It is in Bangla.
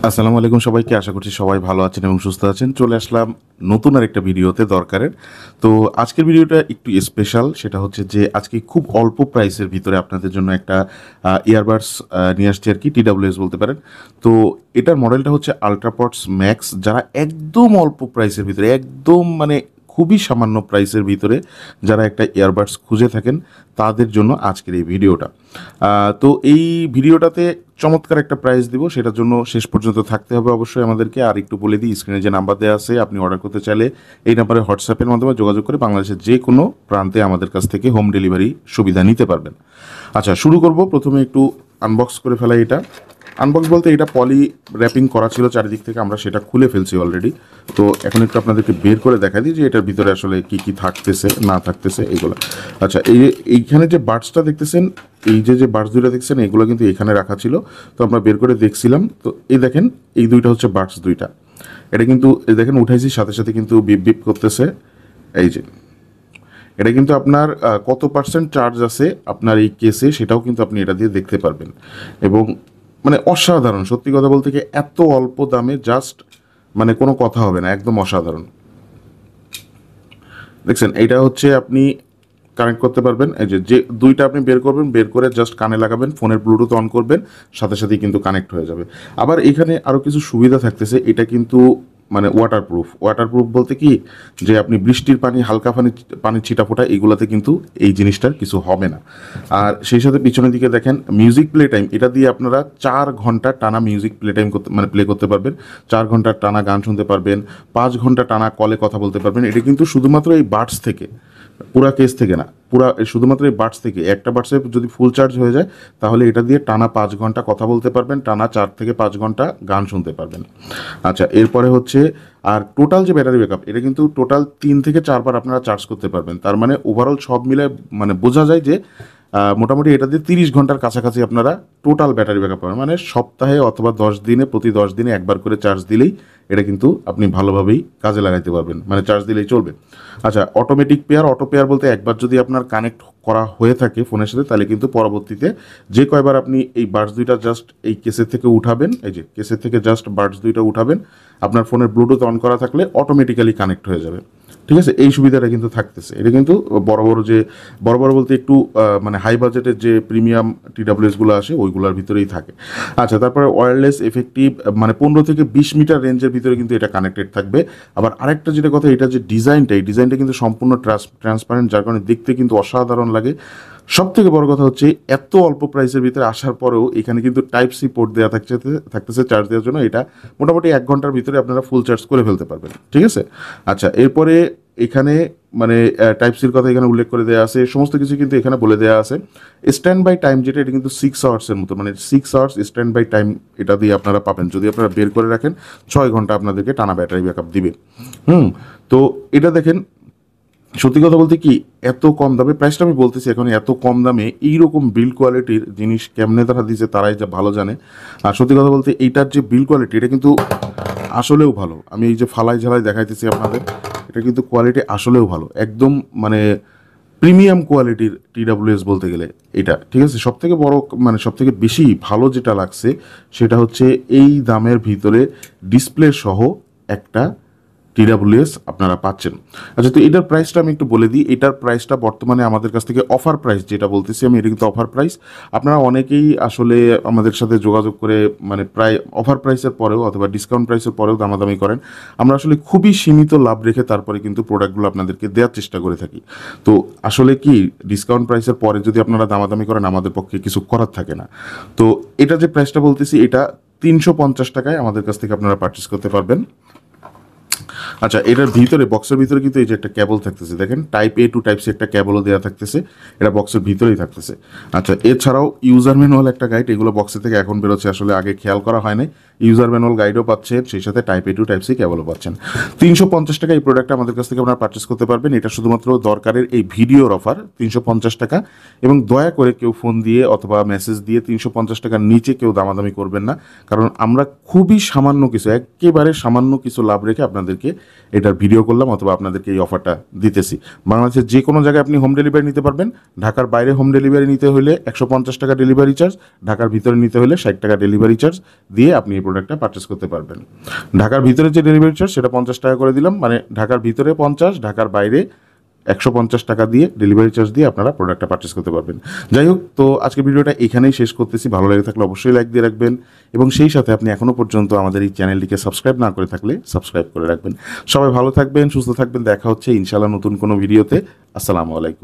আসসালামু আলাইকুম সবাইকে, আশা করছি সবাই ভালো আছেন এবং সুস্থ আছেন। চলে আসলাম নতুন আরেকটা ভিডিওতে দরকারের। তো আজকের ভিডিওটা একটু স্পেশাল, সেটা হচ্ছে যে আজকে খুব অল্প প্রাইসের ভিতরে আপনাদের জন্য একটা ইয়ারবাডস নিয়ে আসছি আর কি, টিডাব্লিউএস বলতে পারেন। তো এটার মডেলটা হচ্ছে আলট্রাপডস ম্যাক্স। যারা একদম অল্প প্রাইসের ভিতরে, একদম মানে খুবই সামান্য প্রাইসের ভিতরে যারা একটা ইয়ারবাডস খুঁজে থাকেন, তাদের জন্য আজকের এই ভিডিওটা। তো এই ভিডিওটাতে চমৎকার একটা প্রাইস দিব, সেটার জন্য শেষ পর্যন্ত থাকতে হবে অবশ্যই আমাদেরকে। আর একটু বলে দিই, স্ক্রিনে যে নাম্বার দেওয়া আছে, আপনি অর্ডার করতে চাইলে এই নাম্বারে হোয়াটসঅ্যাপের মাধ্যমে যোগাযোগ করে বাংলাদেশের যে কোনো প্রান্তে আমাদের কাছ থেকে হোম ডেলিভারি সুবিধা নিতে পারবেন। আচ্ছা, শুরু করব। প্রথমে একটু আনবক্স করে ফেলা। এটা আনবক্স বলতে এটা পলি র্যাপিং করা ছিল চারিদিক থেকে, আমরা সেটা খুলে ফেলছি অলরেডি। তো এখন একটু আপনাদেরকে বের করে দেখা দিই যে এটার ভিতরে আসলে কি কি থাকতেছে না থাকতেছে এগুলো। আচ্ছা, এইখানে যে বাডসটা দেখতেছেন, এই যে বাডস দুইটা দেখছেন, এগুলো কিন্তু এখানে রাখা ছিল। তো আমরা বের করে দেখছিলাম। তো এই দেখেন, এই দুইটা হচ্ছে বাডস দুইটা। এটা কিন্তু এই দেখেন উঠাইছি, সাথে সাথে কিন্তু বিপ বিপ করতেছে। এই যে এটা কিন্তু আপনার কত পার্সেন্ট চার্জ আছে আপনার এই কেসে, সেটাও কিন্তু আপনি এটা দিয়ে দেখতে পারবেন। এবং মানে অসাধারণ, সত্যি কথা বলতে কি, এত অল্প দামে জাস্ট মানে কোনো কথা হবে না, একদম অসাধারণ। দেখছেন, এইটা হচ্ছে আপনি কানেক্ট করতে পারবেন। এই যে দুইটা আপনি বের করবেন, বের করে জাস্ট কানে লাগাবেন, ফোনের ব্লুটুথ অন করবেন, সাথে সাথেই কিন্তু কানেক্ট হয়ে যাবে। আবার এখানে আরও কিছু সুবিধা থাকতেছে। এটা কিন্তু মানে ওয়াটারপ্রুফ। ওয়াটারপ্রুফ বলতে কি, যে আপনি বৃষ্টির পানি, হালকা পানির ছিটাফোঁটা, এগুলোতে কিন্তু এই জিনিসটার কিছু হবে না। আর সেই সাথে পিছনের দিকে দেখেন মিউজিক প্লে টাইম। এটা দিয়ে আপনারা 4 ঘন্টা টানা মিউজিক প্লে টাইম করতে মানে প্লে করতে পারবেন। 4 ঘন্টা টানা গান শুনতে পারবেন, 5 ঘন্টা টানা কলে কথা বলতে পারবেন। এটা কিন্তু শুধুমাত্র এই বাডস থেকে, পুরা কেস থেকে না, পুরা শুধুমাত্র এই বাডস থেকে। একটা বাডসে যদি ফুল চার্জ হয়ে যায়, তাহলে এটা দিয়ে টানা 5 ঘন্টা কথা বলতে পারবেন, টানা 4 থেকে 5 ঘন্টা গান শুনতে পারবেন। আচ্ছা, এরপরে হচ্ছে আর টোটাল যে ব্যাটারি ব্যাকআপ, এটা কিন্তু টোটাল 3 থেকে 4 বার আপনারা চার্জ করতে পারবেন। তার মানে ওভারঅল সব মিলে মানে বোঝা যায় যে মোটামুটি এটা দিয়ে 30 ঘন্টার কাছাকাছি আপনারা টোটাল ব্যাটারি ব্যাকআপ পাবেন। মানে সপ্তাহে অথবা 10 দিনে, প্রতি 10 দিনে একবার করে চার্জ দিলেই এটা কিন্তু আপনি ভালোভাবেই কাজে লাগাইতে পারবেন, মানে চার্জ দিলেই চলবে। আচ্ছা, অটোমেটিক পেয়ার। অটো পেয়ার বলতে একবার যদি আপনার কানেক্ট করা হয়ে থাকে ফোনের সাথে, তাহলে কিন্তু পরবর্তীতে যে কয়বার আপনি এই বাডস দুইটা জাস্ট এই কেসের থেকে উঠাবেন, এই যে কেসের থেকে জাস্ট বাডস দুইটা উঠাবেন, আপনার ফোনের ব্লুটুথ অন করা থাকলে অটোমেটিক্যালি কানেক্ট হয়ে যাবে। ঠিক আছে, এই সুবিধাটা কিন্তু থাকতেছে। এটা কিন্তু বড় বড় যে বড় বড় বলতে একটু মানে হাই বাজেটের যে প্রিমিয়াম টিডাব্লিউএসগুলো আসে, ওইগুলোর ভিতরেই থাকে। আচ্ছা, তারপরে ওয়্যারলেস এফেক্টিভ, মানে 15 থেকে 20 মিটার রেঞ্জের ভিতরে কিন্তু এটা কানেক্টেড থাকবে। আবার আরেকটা যেটা কথা, এটা যে ডিজাইনটা, এই ডিজাইনটা কিন্তু সম্পূর্ণ ট্রান্সপারেন্ট, যার কারণে দেখতে কিন্তু অসাধারণ লাগে। সব থেকে বড় কথা হচ্ছে, এত অল্প প্রাইসের ভিতরে আসার পরেও এখানে কিন্তু টাইপ সি পোর্ট দেওয়া থাকতেছে চার্জ দেওয়ার জন্য। এটা মোটামুটি 1 ঘন্টার ভিতরে আপনারা ফুল চার্জ করে ফেলতে পারবেন। ঠিক আছে। আচ্ছা, এরপরে এখানে মানে টাইপ সির কথা এখানে উল্লেখ করে দেওয়া আছে, সমস্ত কিছু কিন্তু এখানে বলে দেওয়া আছে। স্ট্যান্ড বাই টাইম যেটা, এটা কিন্তু 6 আওয়ার্সের মতো, মানে 6 আওয়ার্স স্ট্যান্ড বাই টাইম এটা দিয়ে আপনারা পাবেন। যদি আপনারা বের করে রাখেন, 6 ঘন্টা আপনাদেরকে টানা ব্যাটারি ব্যাকআপ দিবে। তো এটা দেখেন, সত্যি কথা বলতে কি, এত কম দামে, প্রাইসটা আমি বলতেছি এখন, এত কম দামে এইরকম বিল্ড কোয়ালিটির জিনিস কেমনে তারা দিয়েছে তারাই যা ভালো জানে। আর সত্যি কথা বলতে এইটার যে বিল্ড কোয়ালিটি, এটা কিন্তু আসলেও ভালো। আমি এই যে ফালাই ঝালাই দেখাইতেছি আপনাদের, এটা কিন্তু কোয়ালিটি আসলেও ভালো, একদম মানে প্রিমিয়াম কোয়ালিটির টিডাব্লিউএস বলতে গেলে এটা। ঠিক আছে, সব থেকে বড় মানে সব থেকে বেশি ভালো যেটা লাগছে, সেটা হচ্ছে এই দামের ভিতরে ডিসপ্লে সহ একটা টিডাব্লিউএস আপনারা পাচ্ছেন। আচ্ছা, তো এটার প্রাইসটা আমি একটু বলে দিই। এটার প্রাইসটা বর্তমানে আমাদের কাছ থেকে অফার প্রাইস যেটা বলতেছি আমি, এটা কিন্তু অফার প্রাইস। আপনারা অনেকেই আসলে আমাদের সাথে যোগাযোগ করে মানে প্রায় অফার প্রাইসের পরেও অথবা ডিসকাউন্ট প্রাইসের পরেও দামাদামি করেন। আমরা আসলে খুবই সীমিত লাভ রেখে তারপরে কিন্তু প্রোডাক্টগুলো আপনাদেরকে দেওয়ার চেষ্টা করে থাকি। তো আসলে কি, ডিসকাউন্ট প্রাইসের পরে যদি আপনারা দামাদামি করেন, আমাদের পক্ষে কিছু করার থাকে না। তো এটা যে প্রাইসটা বলতেছি, এটা 350 টাকায় আমাদের কাছ থেকে আপনারা পারচেস করতে পারবেন। আচ্ছা, এটার ভিতরে, বক্সের ভিতরে কিন্তু এই যে একটা কেবল থাকতেছে, দেখেন টাইপ এ টু টাইপ সি একটা কেবলও দেওয়া থাকতেছে, এটা বক্সের ভিতরেই থাকতেছে। আচ্ছা, এছাড়াও ইউজার ম্যানুয়াল একটা গাইড, এগুলো বক্সের থেকে এখন বেরোচ্ছে, আসলে আগে খেয়াল করা হয় নাই। ইউজার ম্যানুয়াল গাইডও পাচ্ছেন, সেই সাথে টাইপ এ টু টাইপ সি কেবলও পাচ্ছেন। 350 টাকা এই প্রোডাক্টটা আমাদের কাছ থেকে আপনারা পারচেস করতে পারবেন। এটা শুধুমাত্র দরকারের এই ভিডিওর অফার, 350 টাকা। এবং দয়া করে কেউ ফোন দিয়ে অথবা মেসেজ দিয়ে 350 টাকার নিচে কেউ দামাদামি করবেন না, কারণ আমরা খুবই সামান্য কিছু, একেবারে সামান্য কিছু লাভ রেখে আপনাদেরকে এটার ভিডিও করলাম অথবা আপনাদেরকে এই অফারটা দিতেছি। বাংলাদেশের যে কোনো জায়গায় আপনি হোম ডেলিভারি নিতে পারবেন। ঢাকার বাইরে হোম ডেলিভারি নিতে হলে 150 টাকা ডেলিভারি চার্জ, ঢাকার ভিতরে নিতে হলে 60 টাকা ডেলিভারি চার্জ দিয়ে আপনি এই প্রোডাক্টটা পারচেস করতে পারবেন। ঢাকার ভিতরে যে ডেলিভারি চার্জ সেটা 50 টাকা করে দিলাম, মানে ঢাকার ভিতরে 50, ঢাকার বাইরে 150 টাকা দিয়ে ডেলিভারি চার্জ দিয়ে আপনারা প্রোডাক্টটা পারচেস করতে পারবেন। যাই হোক, তো আজকে ভিডিওটা এখানেই শেষ করতেছি। ভালো লেগে থাকলে অবশ্যই লাইক দিয়ে রাখবেন এবং সেই সাথে আপনি এখনও পর্যন্ত আমাদের এই চ্যানেলটিকে সাবস্ক্রাইব না করে থাকলে সাবস্ক্রাইব করে রাখবেন। সবাই ভালো থাকবেন, সুস্থ থাকবেন। দেখা হচ্ছে ইনশাআল্লাহ নতুন কোনো ভিডিওতে। আসসালামু আলাইকুম।